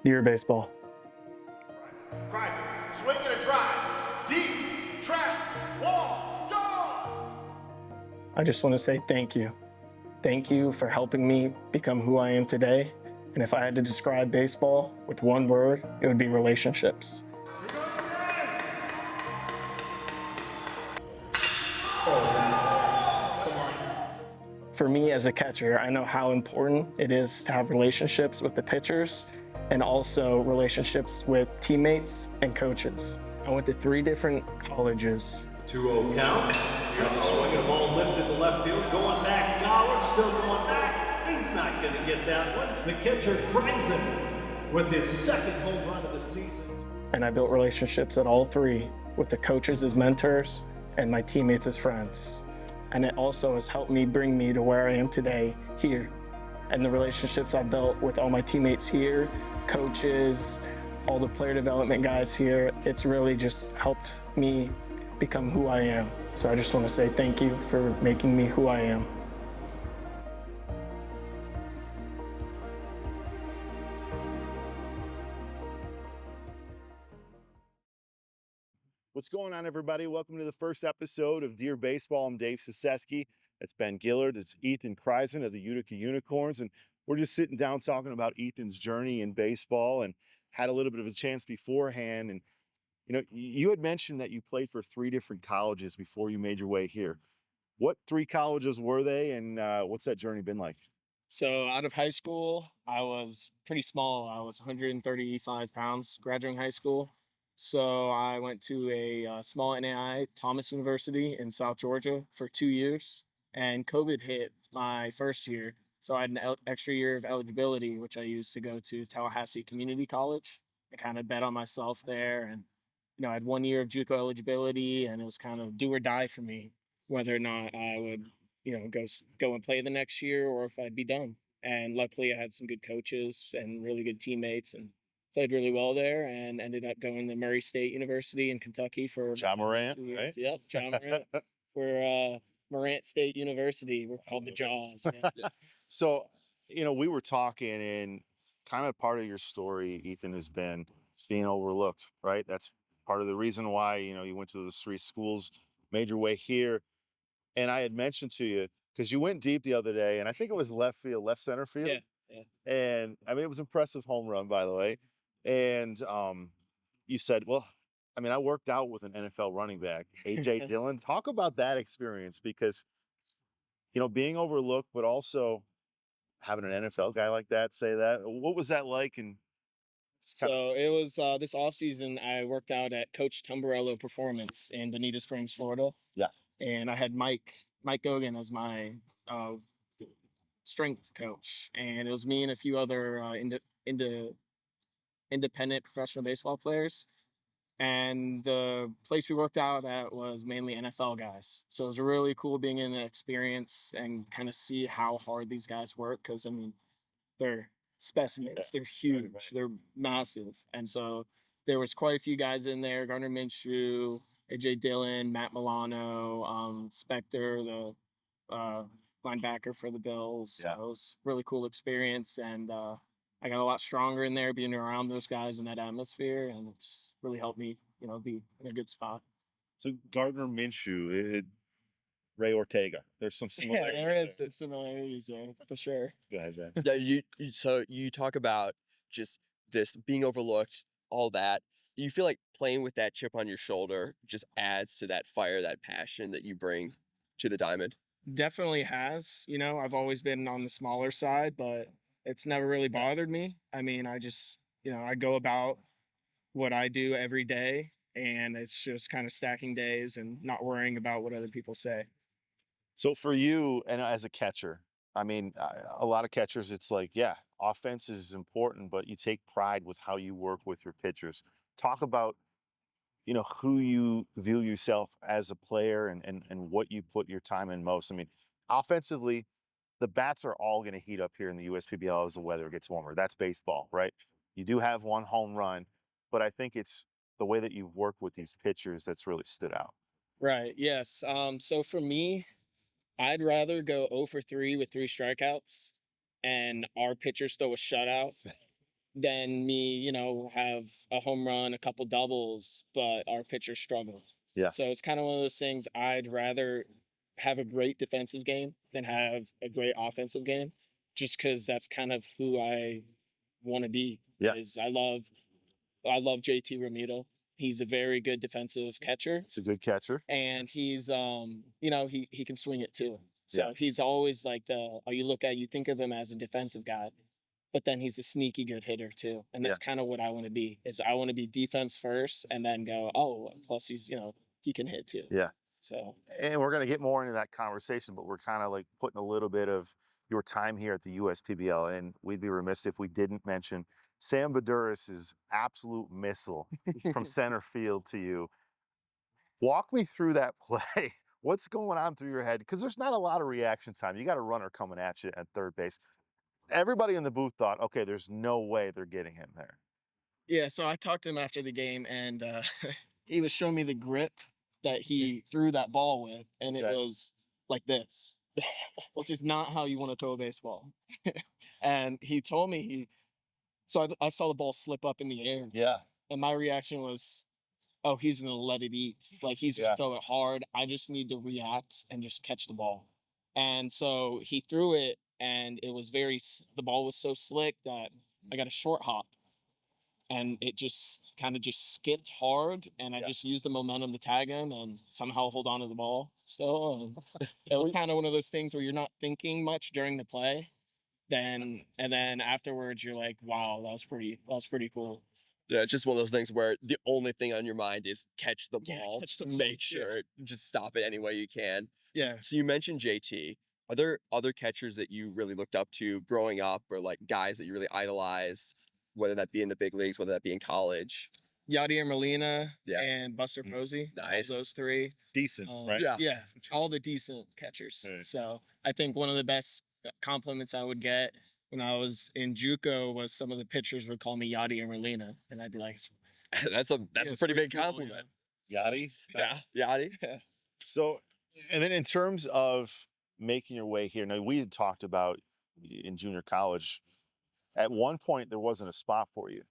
Dear baseball. Krizen, swing and a drive, deep, track, wall, go! I just want to say thank you. Thank you for helping me become who I am today. And if I had to describe baseball with one word, it would be relationships. For me as a catcher, I know how important it is to have relationships with the pitchers and also relationships with teammates and coaches. I went to 3 different colleges. 2-0 count. Here's a swing, a ball lifted to left field, going back. Gollard still going back. He's not going to get that one. The catcher Krizen with his second home run of the season. And I built relationships at all 3 with the coaches as mentors and my teammates as friends. And it also has helped me bring me to where I am today here. And the relationships I've built with all my teammates here, coaches, all the player development guys here, it's really just helped me become who I am. So I just want to say thank you for making me who I am. What's going on, everybody? Welcome to the first episode of Dear Baseball. I'm Dave Saseski. That's Ben Gillard. It's Ethan Krizen of the Utica Unicorns. And we're just sitting down talking about Ethan's journey in baseball and had a little bit of a chance beforehand. And, you know, you had mentioned that you played for 3 different colleges before you made your way here. What 3 colleges were they, and what's that journey been like? So out of high school, I was pretty small. I was 135 pounds graduating high school. So I went to a small NAI, Thomas University in South Georgia for 2 years. And COVID hit my first year. So I had an extra year of eligibility, which I used to go to Tallahassee Community College. I kind of bet on myself there. And, I had 1 year of JUCO eligibility, and it was kind of do or die for me, whether or not I would go and play the next year or if I'd be done. And luckily I had some good coaches and really good teammates and played really well there, and ended up going to Murray State University in Kentucky for John Morant, 2 years. right? Yep, John Morant. We're Morant State University. We're called the Jaws. Yeah. So, we were talking, and kind of part of your story, Ethan, has been being overlooked, right? That's part of the reason why, you went to those 3 schools, made your way here. And I had mentioned to you, because you went deep the other day, and I think it was left center field. Yeah. And I mean, it was an impressive home run, by the way. And you said, well, I worked out with an NFL running back, A.J. Dillon. Talk about that experience, because, being overlooked, but also having an NFL guy like that say that. What was that like? And So it was this offseason, I worked out at Coach Tumbarello Performance in Bonita Springs, Florida. Yeah. And I had Mike Gogan as my strength coach, and it was me and a few other independent professional baseball players. And the place we worked out at was mainly NFL guys, so it was really cool being in the experience and kind of see how hard these guys work, because they're specimens. They're huge. Right. They're massive. And so there was quite a few guys in there: Gardner Minshew, A.J. Dillon, Matt Milano, Spector, the linebacker for the Bills. Yeah. It was a really cool experience, and I got a lot stronger in there being around those guys in that atmosphere, and it's really helped me, be in a good spot. So Gardner Minshew, Ray Ortega, there's some similarities. Yeah, there is similarities there, for sure. Go ahead, Jay. Yeah, so you talk about just this being overlooked, all that. You feel like playing with that chip on your shoulder just adds to that fire, that passion that you bring to the diamond? Definitely has. I've always been on the smaller side, but it's never really bothered me. I just, I go about what I do every day, and it's just kind of stacking days and not worrying about what other people say. So for you, and as a catcher, a lot of catchers, it's like, yeah, offense is important, but you take pride with how you work with your pitchers. Talk about, who you view yourself as a player, and what you put your time in most. Offensively, the bats are all going to heat up here in the USPBL as the weather gets warmer. That's baseball, right? You do have 1 home run, but I think it's the way that you work with these pitchers that's really stood out. Right. Yes. So for me, I'd rather go 0 for 3 with 3 strikeouts and our pitchers throw a shutout than me, have a home run, a couple doubles, but our pitchers struggle. Yeah. So it's kind of one of those things. I'd rather have a great defensive game than have a great offensive game, just because that's kind of who I want to be. Yeah. Is I love JT Romito. He's a very good defensive catcher, It's a good catcher. and he's he can swing it too. So Yeah. he's always like you think of him as a defensive guy, but then he's a sneaky good hitter too. And that's kind of what I want to be. Is I want to be defense first and then go, oh, plus he can hit too. Yeah. So And we're going to get more into that conversation, but we're kind of like putting a little bit of your time here at the USPBL, and we'd be remiss if we didn't mention Sam Burus's absolute missile from center field to you. Walk me through that play. What's going on through your head? Because there's not a lot of reaction time. You got a runner coming at you at third base. Everybody in the booth thought, okay, there's no way they're getting him there. yeah, so I talked to him after the game, and he was showing me the grip that he threw that ball with, and it Okay. was like this, which is not how you want to throw a baseball. And he told me I saw the ball slip up in the air, Yeah. and my reaction was, oh, he's gonna let it eat. Like he's gonna throw it hard. I just need to react and just catch the ball. And so he threw it, and it was the ball was so slick that I got a short hop, and it just kind of just skipped hard, and I just used the momentum to tag him and somehow hold on to the ball still. And it was kind of one of those things where you're not thinking much during the play, and then afterwards you're like, wow, that was pretty cool. Yeah, it's just one of those things where the only thing on your mind is catch the ball, catch just the to ball, make sure, just stop it any way you can. Yeah. So you mentioned JT. Are there other catchers that you really looked up to growing up, or like guys that you really idolize, whether that be in the big leagues, whether that be in college? Yadier Molina Yeah. and Buster Posey. Nice. Those three. Decent, right? Yeah. Yeah. All the decent catchers. Right. So I think one of the best compliments I would get when I was in JUCO was some of the pitchers would call me Yadier Molina, and I'd be like, that's a it's pretty big cool, compliment. Yachty? Yeah. Yachty. So, and then in terms of making your way here, now we had talked about in junior college, at one point there wasn't a spot for you.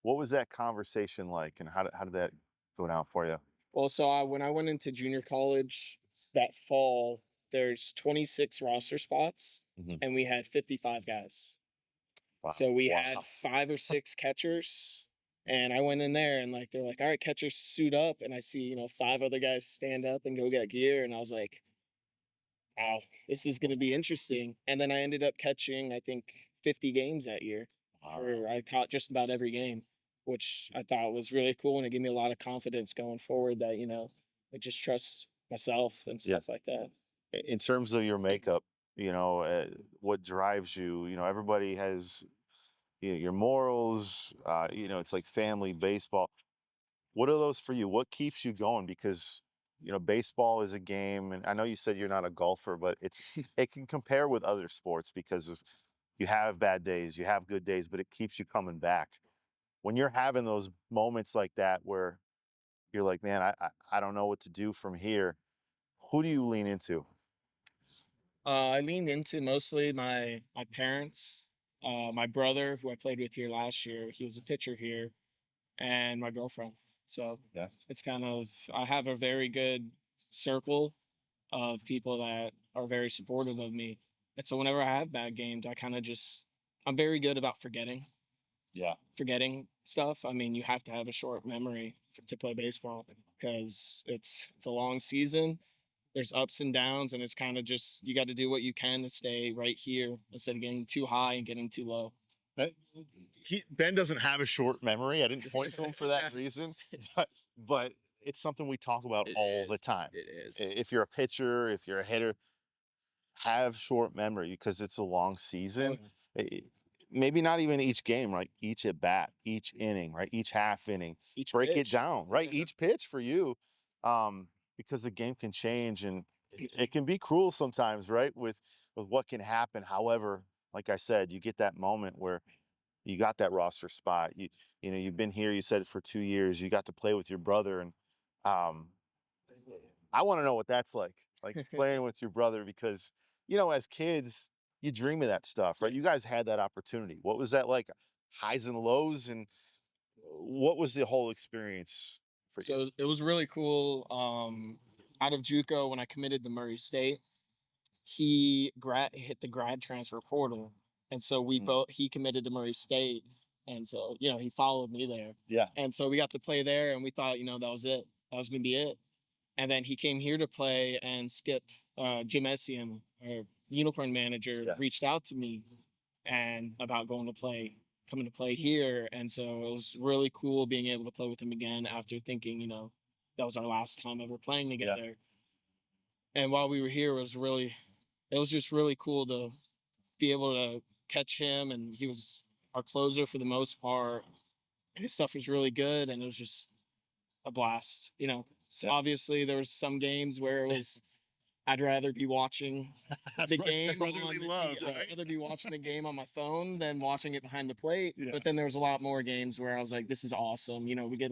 What was that conversation like, and how did that go down for you? Well, so when I went into junior college that fall, there's 26 roster spots, Mhm. and we had 55 guys. Wow. So we had 5 or 6 catchers, and I went in there and they're like, all right, catchers suit up. And I see, 5 other guys stand up and go get gear. And I was like, wow, this is going to be interesting. And then I ended up catching, I think, 50 games that year. Wow. Where I caught just about every game, which I thought was really cool. And it gave me a lot of confidence going forward that, I just trust myself and stuff like that. In terms of your makeup, what drives you? Everybody has your morals. It's like family, baseball. What are those for you? What keeps you going? Because baseball is a game, and I know you said you're not a golfer, but it can compare with other sports because you have bad days, you have good days, but it keeps you coming back. When you're having those moments like that where you're like, man, I don't know what to do from here, who do you lean into? I leaned into mostly my parents, my brother, who I played with here last year. He was a pitcher here, and my girlfriend. So Yeah. it's I have a very good circle of people that are very supportive of me. And so whenever I have bad games, I'm very good about forgetting stuff. I mean, you have to have a short memory to play baseball because it's a long season. There's ups and downs, and it's kind of just, you got to do what you can to stay right here instead of getting too high and getting too low. Ben doesn't have a short memory. I didn't point to him for that reason, but it's something we talk about all the time. It is. If you're a pitcher, if you're a hitter, have short memory because it's a long season. Maybe not even each game, right? Each at bat, each inning, right? Each half inning, break it down, right? Each pitch for you, because the game can change and it can be cruel sometimes, right? With what can happen. However, like I said, you get that moment where you got that roster spot. You've been here. You said it for 2 years. You got to play with your brother, and I want to know what that's like playing with your brother because as kids, you dream of that stuff, right? You guys had that opportunity. What was that like? highs and lows, and what was the whole experience for you? So it was really cool. Out of JUCO, when I committed to Murray State, he hit the grad transfer portal, and so he committed to Murray State, and so he followed me there, Yeah. and so we got to play there, and we thought that was it, that was gonna be it, and then he came here to play, and Skip, Jim Essian, our Unicorn manager, reached out to me, and about coming to play here, and so it was really cool being able to play with him again after thinking that was our last time ever playing together. And while we were here, it was just really cool to be able to catch him, and he was our closer for the most part. His stuff was really good, and it was just a blast. So obviously there was some games where it was I'd rather be watching the game. Brotherly love, right? I'd rather be watching the game on my phone than watching it behind the plate. Yeah. But then there was a lot more games where I was like, "This is awesome." We get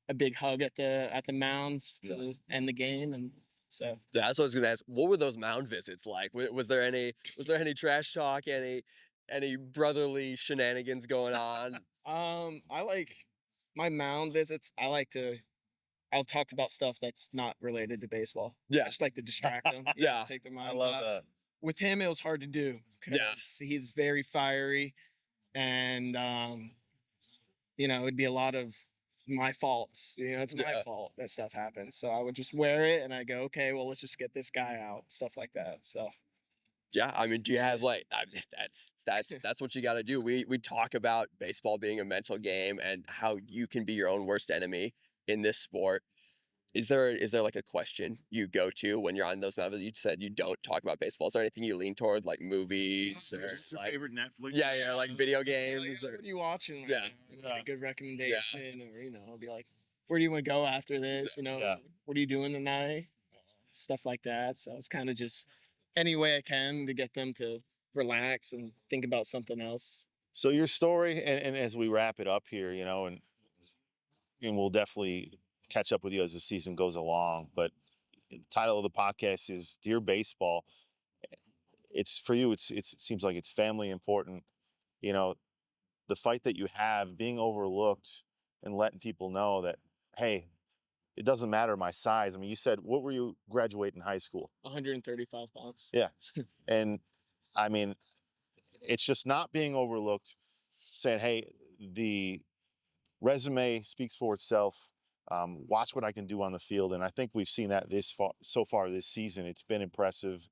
a big hug at the mound to end the game, and so That's what I was gonna ask. What were those mound visits like? Was there any trash talk? Any brotherly shenanigans going on? I like my mound visits. I'll talk about stuff that's not related to baseball. Yeah. I just like to distract them. Yeah. Take their I minds love off. that. With him, it was hard to do because he's very fiery, and it'd be a lot of my faults. It's my fault that stuff happens. So I would just wear it, and I go, okay, well, let's just get this guy out, stuff like that. So. Yeah, I mean, do you have that's what you got to do. We talk about baseball being a mental game and how you can be your own worst enemy in this sport. Is there like a question you go to when you're on those mountains? You said you don't talk about baseball. Is there anything you lean toward, like movies or Just your like favorite Netflix? yeah, like video games? What are you watching? Yeah. A good recommendation, or I'll be like, where do you want to go after this? What are you doing tonight? Stuff like that. So it's kind of just any way I can to get them to relax and think about something else. So your story, and as we wrap it up here, and we'll definitely catch up with you as the season goes along. But the title of the podcast is "Dear Baseball." It's for you. It seems like it's family important. The fight that you have, being overlooked, and letting people know that, hey, it doesn't matter my size. I mean, you said, what were you graduating high school? 135 pounds. Yeah. And I mean, it's just not being overlooked, saying, hey, the resume speaks for itself. Watch what I can do on the field. And I think we've seen that so far this season. It's been impressive.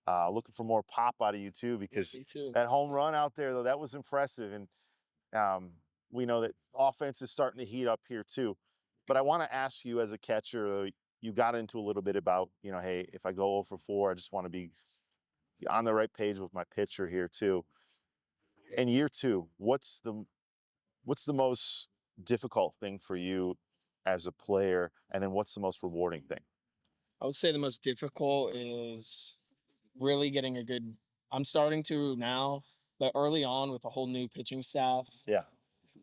Looking for more pop out of you too, because that home run out there, though, that was impressive. And we know that offense is starting to heat up here too. But I want to ask you as a catcher, you got into a little bit about, hey, if I go 0 for 4, I just want to be on the right page with my pitcher here too. In year 2, what's the most difficult thing for you as a player? And then what's the most rewarding thing? I would say the most difficult is really getting I'm starting to now, but early on with a whole new pitching staff. Yeah.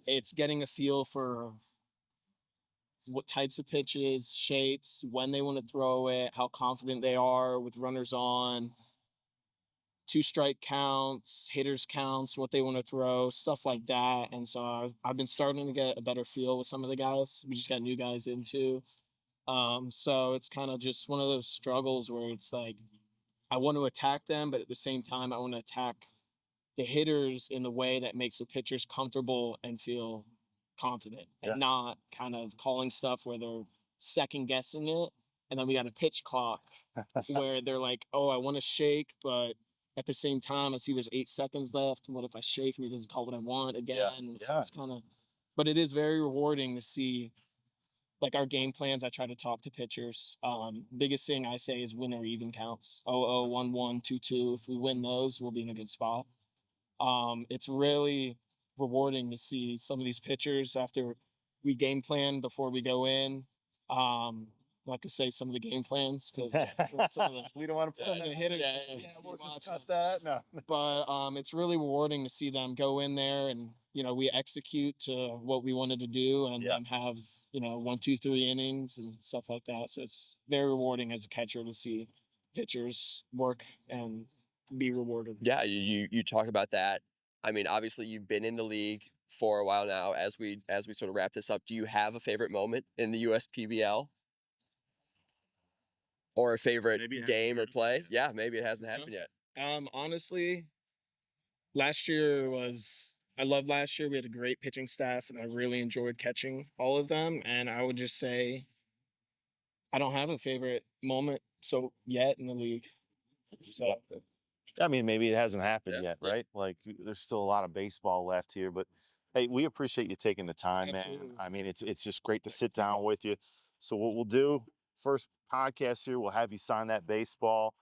It's getting a feel for what types of pitches, shapes, when they want to throw it, how confident they are with runners on, 2-strike counts, hitters counts, what they want to throw, stuff like that. And so I've been starting to get a better feel with some of the guys. We just got new guys in too. So it's kind of just one of those struggles where it's like I want to attack them, but at the same time I want to attack the hitters in the way that makes the pitchers comfortable and feel confident, and not kind of calling stuff where they're second guessing it. And then we got a pitch clock where they're like, oh, I want to shake, but at the same time I see there's 8 seconds left. And what if I shake and he doesn't call what I want again? So it's kind of, but it is very rewarding to see like our game plans. I try to talk to pitchers. Biggest thing I say is win or even counts. 0-0, 1-1, 2-2. If we win those, we'll be in a good spot. It's really rewarding to see some of these pitchers after we game plan before we go in. Like to say some of the game plans because we don't want to put the hitters. we'll just cut that. No. But it's really rewarding to see them go in there and we execute to what we wanted to do and have 1, 2, 3 innings and stuff like that. So it's very rewarding as a catcher to see pitchers work and be rewarded. Yeah, you talk about that. I mean, obviously you've been in the league for a while now. As we sort of wrap this up, do you have a favorite moment in the USPBL or a favorite Maybe it hasn't game or happened play? yet. Yeah, maybe it hasn't happened yet. Honestly, last year was I loved last year. We had a great pitching staff, and I really enjoyed catching all of them. And I would just say I don't have a favorite moment so yet in the league. So I mean, maybe it hasn't happened Yeah, yet, yeah. right? Like there's still a lot of baseball left here, but hey, we appreciate you taking the time, man. Absolutely. I mean, it's just great to sit down with you. So what we'll do, first podcast here, we'll have you sign that baseball.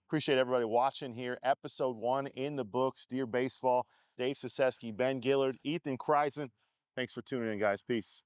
Appreciate everybody watching here. Episode 1 in the books, Dear Baseball. Dave Saseski, Ben Gillard, Ethan Krizen. Thanks for tuning in, guys. Peace.